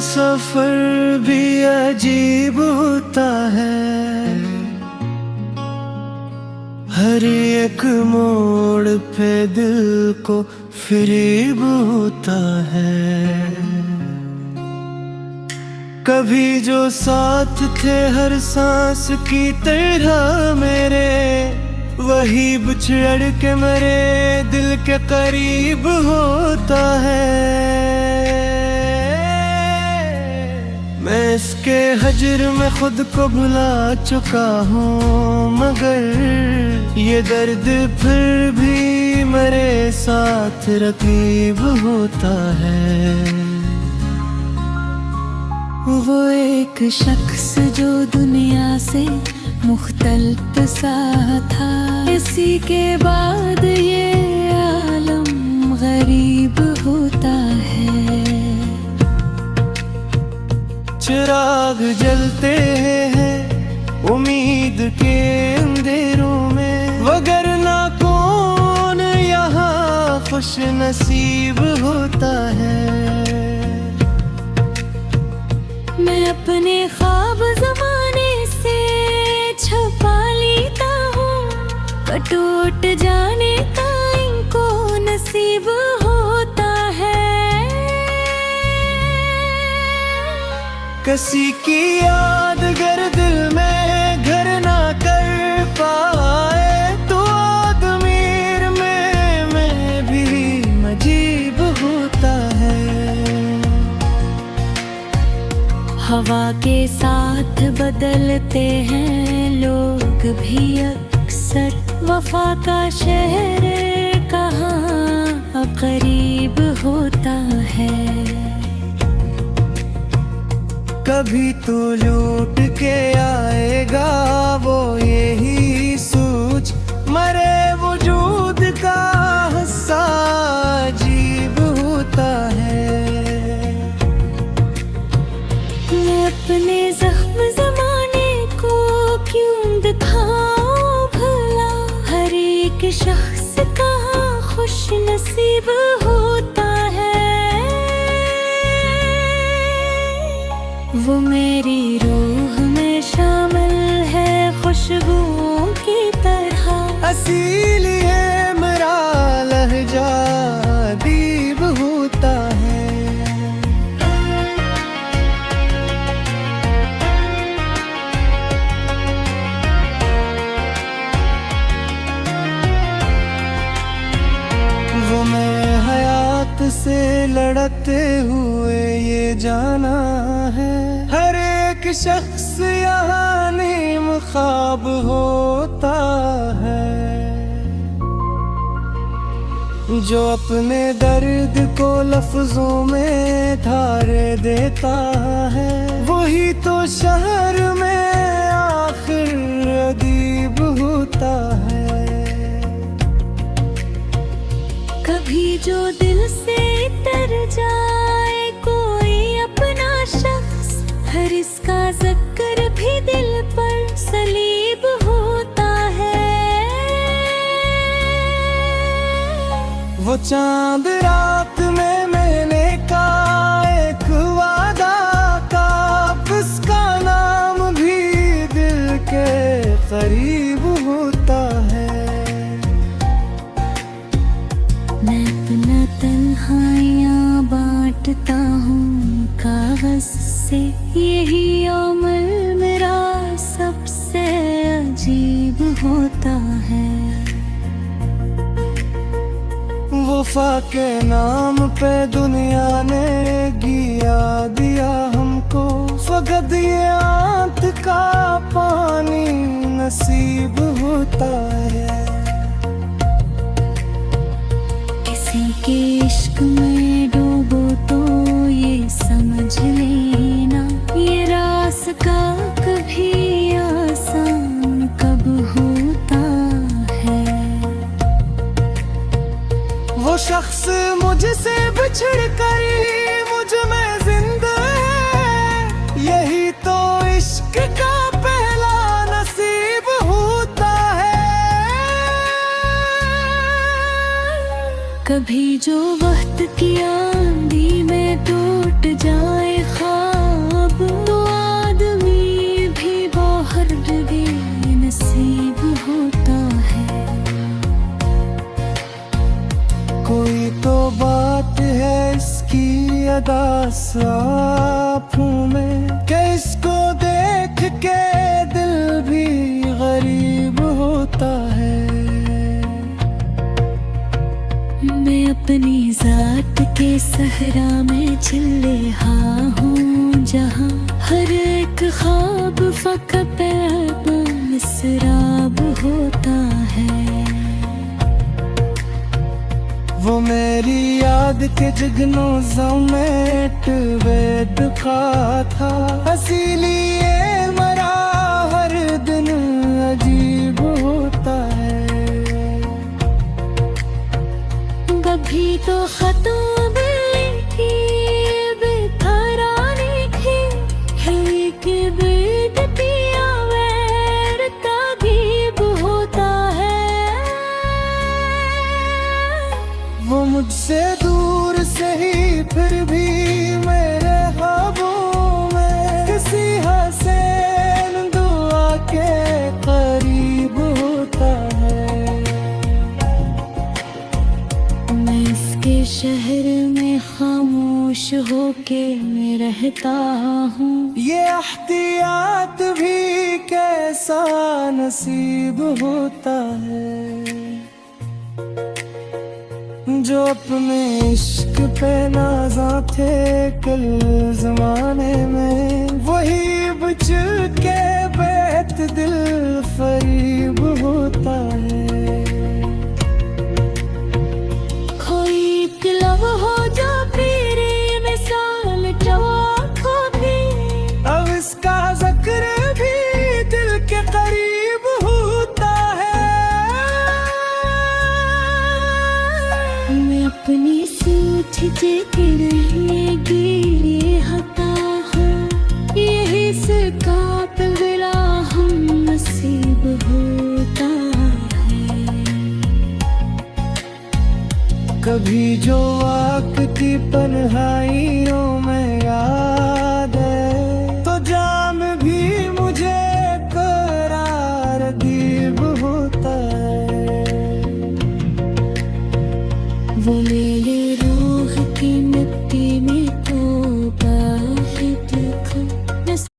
सफर भी अजीब होता है, हर एक मोड़ पे दिल को फिरीब होता है। कभी जो साथ थे हर सांस की तरह मेरे, वही बिछड़ के मेरे दिल के करीब होता है। मैं इसके हजर में खुद को भुला चुका हूँ, मगर ये दर्द फिर भी मेरे साथ रकीब होता है। वो एक शख्स जो दुनिया से मुख्तलिफ सा था, इसी के बाद ये आलम गरीब होता है। चिराग जलते हैं उम्मीद के अंधेरों में, वगरना कौन यहाँ खुश नसीब होता है। मैं अपने ख्वाब ज़माने से छुपा लेता हूँ, कटोट जाने का इनको नसीब होता है। किसी की याद अगर दिल में घर ना कर पाए, तो आदमीर में मैं भी अजीब होता है। हवा के साथ बदलते हैं लोग भी अक्सर, वफा का शहर कहाँ करीब होता है। कभी तो लौट के आएगा वो यही सोच, मरे वजूद का हिस्सा अजीब होता है। मैं अपने जख्म ज़माने को क्यों दिखाऊं भला, हर एक शख्स कहाँ खुश नसीब होता है। वो मेरी रूह में शामिल है खुशबुओं की तरह, इसीलिए मेरा लहजा अजीब होता है। वो मैं हयात से लड़ते हुए ये जाना है, हर एक शख्स यहाँ नीम ख्वाब होता है। जो अपने दर्द को लफ्जों में ढारे देता है, वही तो शहर में आखिर अदीब होता है। कभी जो दिल से तर जाए कोई अपना शख्स, हर इसका ज़िक्र भी दिल पर सलीब होता है। वो चांद रात में मैंने का एक वादा का, उसका नाम भी दिल के करीब होता है। मैं अपना तन्हाइयाँ बांटता हूँ कागज से, यही अमल मेरा सबसे अजीब होता है। वफा के नाम पे दुनिया ने गिया दिया हमको, फकत ये आंत का पानी नसीब होता है। किसी के इश्क में डूबो तो ये समझ लेना, ये रास्ता कभी आसान कब होता है। वो शख्स मुझसे बिछड़ कर मुझ में जिंदा है, यही तो इश्क का पहला नसीब होता है। कभी जो वक्त की आंधी में टूट जाए ख्वाब, आँखों में कि इसको देख के दिल भी गरीब होता है। मैं अपनी जात के सहरा में चिल्ले हाँ हूँ, जहाँ हर एक ख्वाब फकत मिसराब होता है। वो मेरी याद के जगनों समेट वेद का था, इसीलिए मरा हर दिन अजीब होता है। कभी तो खतों में लिखी बेकरारी थी, है कि बेद पिया वैर तागीब होता है। वो मुझसे दूर से ही फिर भी मेरे ख्वाबों में किसी हसीन दुआ के करीब होता है। मैं इसके शहर में खामोश होके मैं रहता हूँ। ये एहतियात भी कैसा नसीब होता है, जो अपने इश्क पे नाज़ा थे कल ज़माने में, वही बच के बैत दिल फरीब होता है। कोई एक लम्हा जो तेरे मिसाल जवाखों की, अब इसका जिक्र भी दिल के करीब होता है। मैं अपनी सूझ के नहीं गिरी हता हूँ, यही इसका पिघला हम नसीब होता है। कभी जो वाक़ की पनहाई